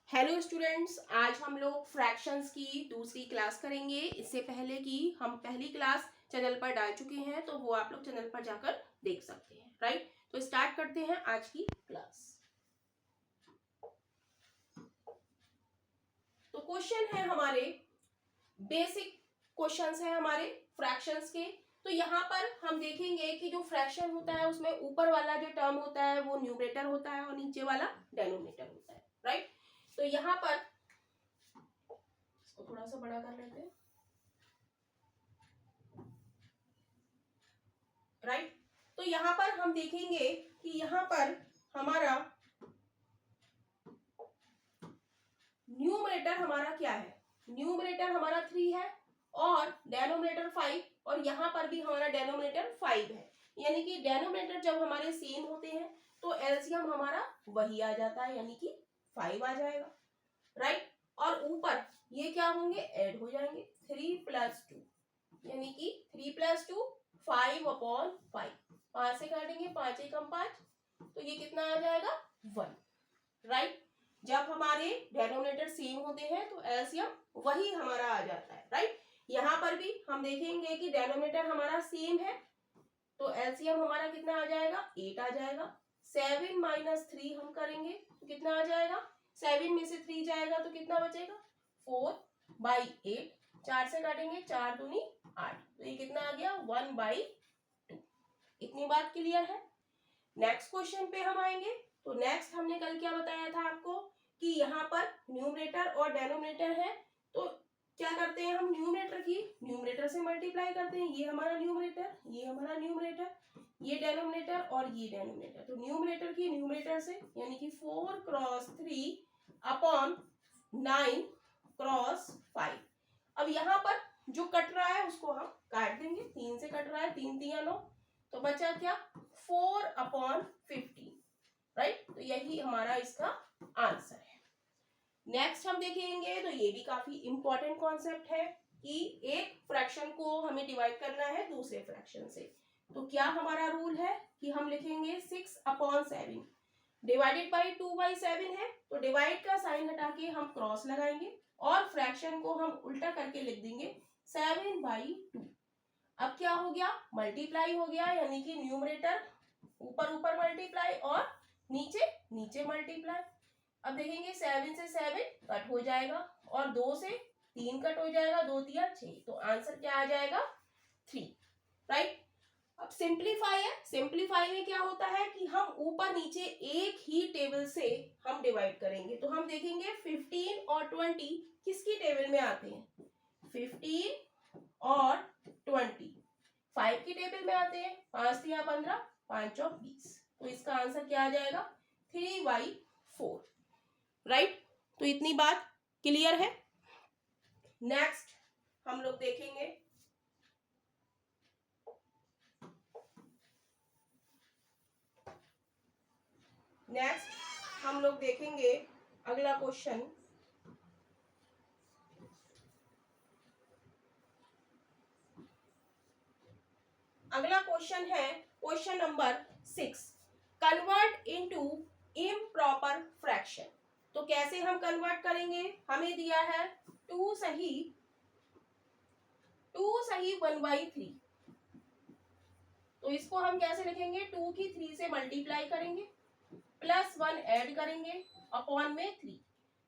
Hello students, आज हम लोग फ्रैक्शंस की दूसरी क्लास करेंगे। इससे पहले की हम पहली क्लास चैनल पर डाल चुके हैं, तो वो आप लोग चैनल पर जाकर देख सकते हैं। राइट, तो स्टार्ट करते हैं आज की क्लास। तो क्वेश्चन है हमारे बेसिक क्वेश्चंस है हमारे फ्रैक्शंस के। तो यहाँ पर हम देखेंगे कि जो फ्रैक्शन होता है उसमें ऊपर वाला जो टर्म होता है वो न्यूमरेटर होता है और नीचे वाला डेनोमिनेटर होता है। राइट, तो यहाँ पर थोड़ा सा बड़ा कर लेते हैं। राइट, तो यहां पर हम देखेंगे कि यहां पर हमारा न्यूमरेटर हमारा क्या है। न्यूमरेटर हमारा 3 है और डेनोमिनेटर 5, और यहां पर भी हमारा डेनोमिनेटर 5 है। यानी कि डेनोमिनेटर जब हमारे सेम होते हैं तो एलसीएम हमारा वही आ जाता है, यानी कि 5 आ जाएगा। राइट, और ऊपर ये क्या होंगे, ऐड हो जाएंगे 3 + 2, यानी कि 3 + 2 5/5। 5 से काटेंगे, 5 एकम 5, तो ये कितना आ जाएगा 1। राइट, जब हमारे डेनोमिनेटर सेम होते हैं तो एलसीएम वही हमारा आ जाता है। राइट, यहां पर भी हम देखेंगे कि डेनोमिनेटर हमारा सेम है तो एलसीएम हमारा कितना आ जाएगा, 8 आ जाएगा। 7 - 3 हम करेंगे तो कितना आ जाएगा, 7 में से 3 जाएगा तो कितना बचेगा 4/8। 4 से काटेंगे, 4 दूनी 8, तो ये कितना आ गया 1/2। इतनी बात क्लियर है। नेक्स्ट क्वेश्चन पे हम आएंगे। तो नेक्स्ट हमने कल क्या बताया था आपको कि यहाँ पर न्यूमरेटर और डेनोमिनेटर है, तो क्या करते हैं हम, न्यूमरेटर से मल्टीप्लाई करते हैं। ये हमारा न्यूमरेटर, ये हमारा न्यूमरेटर, ये डेनोमिनेटर और ये डेनोमिनेटर। तो न्यूमरेटर की न्यूमरेटर से, यानी कि 4 × 3/9 × 5। अब यहाँ पर जो कट रहा है उसको हम काट देंगे। 3 से कट रहा है, 3 × 3 = 9, तो बचा क्या 4/15। राइट, तो यही हमारा इसका आंसर है। नेक्स्ट हम देखेंगे, तो ये भी काफी इंपॉर्टेंट कॉन्सेप्ट है कि एक फ्रैक्शन को हमें डिवाइड करना है दूसरे फ्रैक्शन से। तो क्या हमारा रूल है कि हम लिखेंगे 6/7 डिवाइडेड बाई 2/7 है, तो डिवाइड का साइन हटा के हम क्रॉस लगाएंगे और फ्रैक्शन को हम उल्टा करके लिख देंगे 7/2। अब क्या हो गया, मल्टीप्लाई हो गया, यानी कि न्यूमरेटर ऊपर ऊपर मल्टीप्लाई और नीचे नीचे मल्टीप्लाई। अब देखेंगे 7 से 7 कट हो जाएगा और 2 से 3 कट हो जाएगा, 2 × 3 = 6, तो आंसर क्या आ जाएगा 3। राइट, अब सिंप्लीफाई है। सिंप्लीफाई में क्या होता है कि हम ऊपर नीचे एक ही टेबल से हम डिवाइड करेंगे। तो हम देखेंगे 15 और 20 किसकी टेबल में आते हैं, 15 और 20 5 की टेबल में आते हैं। 5 × 3 = 15, 5 × 4 = 20, तो इसका आंसर क्या आ जाएगा 3/4। राइट, तो इतनी बात क्लियर है। नेक्स्ट हम लोग देखेंगे अगला क्वेश्चन। अगला क्वेश्चन है question number 6, convert into improper fraction. तो कैसे हम कन्वर्ट करेंगे, हमें दिया है 2 सही 1/3, तो इसको हम कैसे लिखेंगे, 2 की 3 से मल्टीप्लाई करेंगे, +1 ऐड करेंगे अपॉन में 3,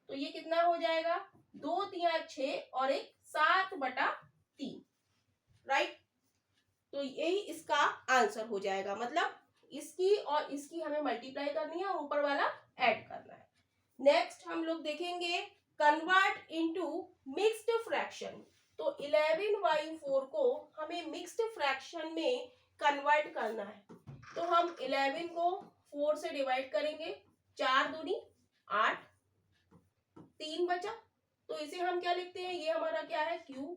तो ये कितना हो जाएगा 2 × 3 = 6 और 1 7/3। राइट, तो यही इसका आंसर हो जाएगा। मतलब इसकी और इसकी हमें मल्टीप्लाई करनी है और ऊपर वाला ऐड करना है। नेक्स्ट हम लोग देखेंगे कन्वर्ट इनटू मिक्स्ड फ्रैक्शन। तो 11/4 को हमें मिक्स्ड फ्रैक्शन में कन्वर्ट करना है। तो हम 11 को 4 से डिवाइड करेंगे, 4 दूनी 8, 3 बचा, तो इसे हम क्या लिखते हैं, ये हमारा क्या है क्यू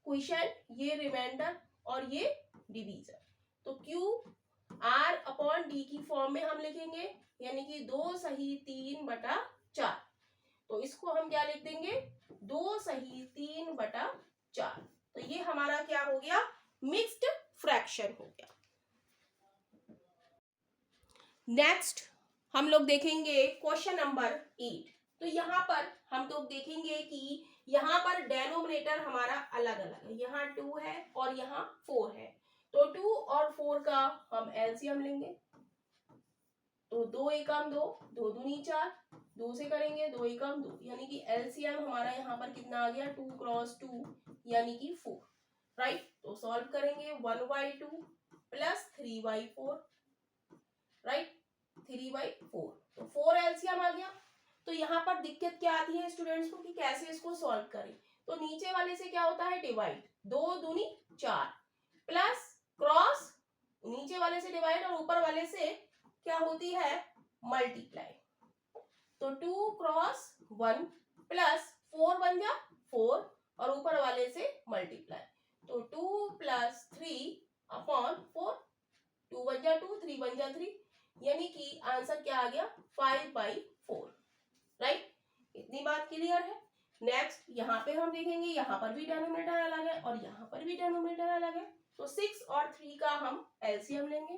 क्वोशिएंट, ये रिमाइंडर और ये डिवीजर। तो क्यू R/D की फॉर्म में हम लिखेंगे, यानी कि 2 सही 3/4। तो इसको हम क्या लिख देंगे 2 सही 3/4। तो ये हमारा क्या हो गया, मिक्स्ड फ्रैक्शन हो गया। नेक्स्ट हम लोग देखेंगे क्वेश्चन नंबर 8, तो यहाँ पर हम तो देखेंगे कि यहाँ पर डेनोमिनेटर हमारा अलग अलग है, यहाँ 2 है और यहाँ 4 है, तो 2 और 4 का हम एलसीएम लेंगे। तो 2 एकम 2, 2 दूनी 4, 2 से करेंगे 2 एकम 2, यानी कि एलसीएम हमारा यहाँ पर कितना आ गया 2 क्रॉस 2 यानी कि 4, राइट। तो सॉल्व करेंगे 1/2 प्लस 3/4, राइट, 3/4, तो 4 एलसीएम आ गया। तो यहाँ पर दिक्कत क्या आती है स्टूडेंट्स को कि कैसे इसको सॉल्व करें। तो नीचे वाले से क्या होता है डिवाइड, 2 दूनी 4 प्लस क्रॉस, नीचे वाले से डिवाइड और ऊपर वाले से क्या होती है मल्टीप्लाई। तो 2 क्रॉस 1 प्लस 4 बन जा 4 और ऊपर वाले से मल्टीप्लाई, तो 2 प्लस 3/4, 2 बन जा 2, 3 बन जा 3, यानी कि आंसर क्या आ गया 5/4, राइट। इतनी बात क्लियर है। नेक्स्ट यहाँ पे हम देखेंगे, यहाँ पर भी डेनोमिनेटर अलग है और यहाँ पर भी डेनोमिनेटर अलग है, तो 6 और 3 का हम एलसीएम लेंगे,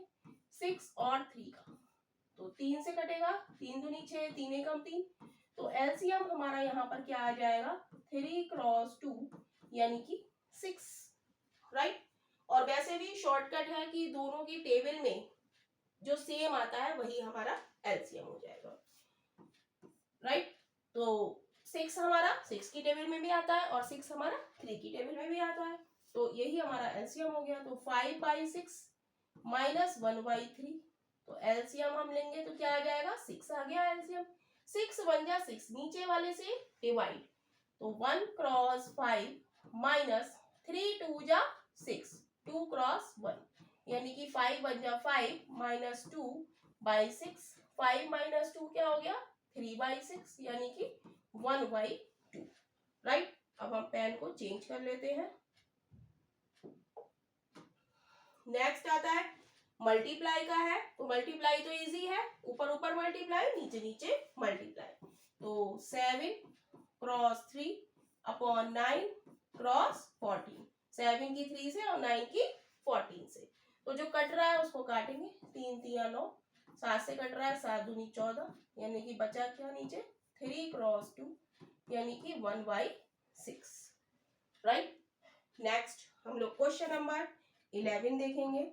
6 और 3 का, तो 3 से कटेगा, 3 दूनी 6, 3 एकम 3, तो एलसीएम हमारा यहाँ पर क्या आ जाएगा 3 क्रॉस 2 यानी कि 6, राइट। और वैसे भी शॉर्टकट है कि दोनों की टेबल में जो सेम आता है वही हमारा एलसीएम हो जाएगा, राइट। तो 6 हमारा 6 की टेबल में भी आता है और 6 हमारा 3 की टेबल में भी आता है, तो यही हमारा एलसीएम हो गया। तो 5/6 माइनस 1/3, तो एलसीएम हम लेंगे तो क्या आ जाएगा 6 आ गया एलसीएम, 6 बन जा 6, नीचे वाले से डिवाइड, तो 1 क्रॉस 5 माइनस 3 2 जा 6, 2 क्रॉस 1, यानी कि 5 बन जा 5 माइनस 2/6, 5 माइनस 2 क्या हो गया 3/6, यानी कि 1/2, राइट। अब हम पेन को चेंज कर लेते हैं। नेक्स्ट आता है मल्टीप्लाई का है, तो मल्टीप्लाई तो इजी है, ऊपर ऊपर मल्टीप्लाई, नीचे नीचे मल्टीप्लाई, तो 7 क्रॉस 3/9 क्रॉस 14, 7 की 3 से और 9 की 14 से, तो जो कट रहा है उसको काटेंगे, 3 3 9, 7 से कट रहा है, 7 दूनी 14, यानी कि बचा क्या नीचे 3 क्रॉस 2 यानी कि 1/6, राइट। नेक्स्ट हम लोग क्वेश्चन नंबर 11 देखेंगे।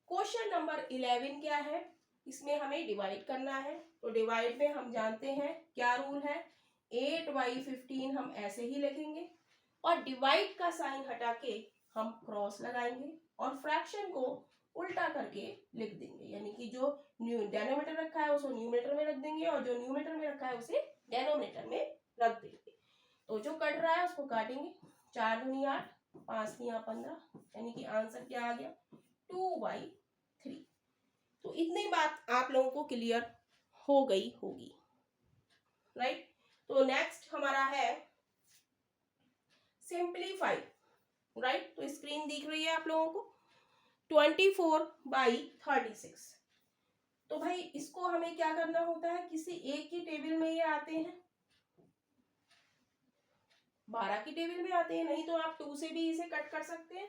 क्वेश्चन नंबर 11 क्या है, इसमें हमें डिवाइड करना है, तो डिवाइड में हम जानते हैं क्या रूल है, 8/15 हम ऐसे ही लिखेंगे और डिवाइड का साइन हटा के हम क्रॉस लगाएंगे और फ्रैक्शन को उल्टा करके लिख देंगे, यानी कि जो डेनोमिनेटर रखा है उसको न्यूमरेटर में रख देंगे और जो न्यूमरेटर में रखा है उसे डेनोमिनेटर में रख देंगे। तो जो कट रहा है उसको काटेंगे, 4 दूनी 8, 5 3 15, यानी कि आंसर क्या आ गया 2/3। तो इतनी बात आप लोगों को क्लियर हो गई होगी, राइट। तो नेक्स्ट हमारा है सिंपलीफाई, राइट। तो स्क्रीन दिख रही है आप लोगों को, 24/36। तो भाई इसको हमें क्या करना होता है, किसी एक की टेबल में ये आते हैं, 12 की टेबल में आते हैं, नहीं तो आप 2 से भी इसे कट कर सकते हैं।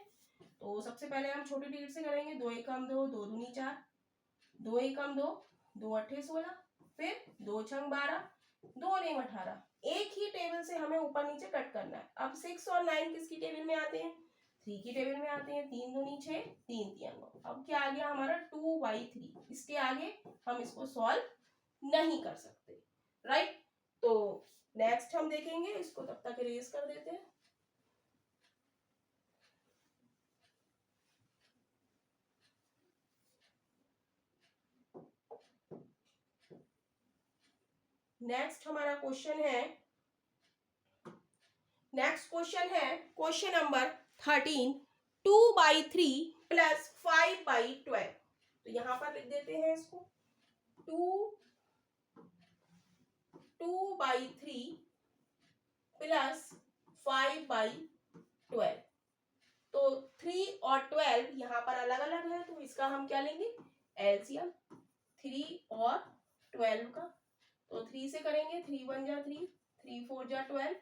तो सबसे पहले हम छोटे डिजिट से करेंगे, 2 एकम 2, 2 दूनी 4, 2 एकम 2, 2 अट्ठे 16, फिर 2 छंग 12, 2 नेम 18, एक ही टेबल से हमें ऊपर नीचे कट करना है। अब 6 और 9 किसकी टेबल में आते हैं, 3 की टेबल में आते हैं, 3 दूनी 6, 3 3 9, अब क्या आ गया हमारा 2/3, इसके आगे हम इसको सॉल्व नहीं कर सकते, राइट। तो नेक्स्ट हम देखेंगे, इसको तब तक इरेज कर देते हैं। नेक्स्ट हमारा क्वेश्चन है, नेक्स्ट क्वेश्चन है क्वेश्चन नंबर 13, 2/3 प्लस 5/12। तो यहां पर लिख देते हैं इसको 2/3 प्लस 5/12। तो 3 और 12 यहाँ पर अलग अलग है, तो इसका हम क्या लेंगे एलसीएम, 3 और 12 का, तो 3 से करेंगे, 3 1 जा 3, 3 4 जा 12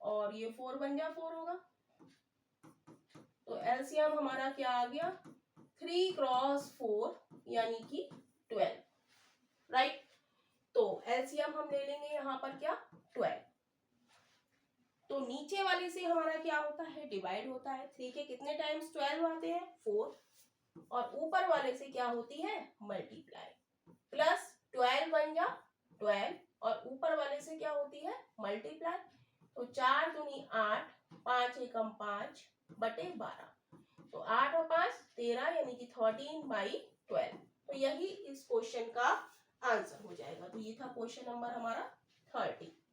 और ये 4 1 जा 4 होगा, तो एलसीएम हमारा क्या आ गया 3 क्रॉस 4 यानी कि 12, राइट। तो एलसीएम हम ले लेंगे यहाँ पर क्या 12, तो नीचे वाले से हमारा क्या होता है, डिवाइड होता है। 3 के कितने टाइम्स 12 आते हैं, 4, और ऊपर वाले से क्या होती है, मल्टीप्लाई, प्लस 12 बन जा 12, और ऊपर वाले से क्या होती है, मल्टीप्लाई। तो 4 दूनी 8, 5 एकम 5 बटे 12, तो 8 और 5 13, यानी कि 13/12। तो यही इस क्वेश्चन का आंसर हो जाएगा। तो ये था क्वेश्चन नंबर हमारा 30।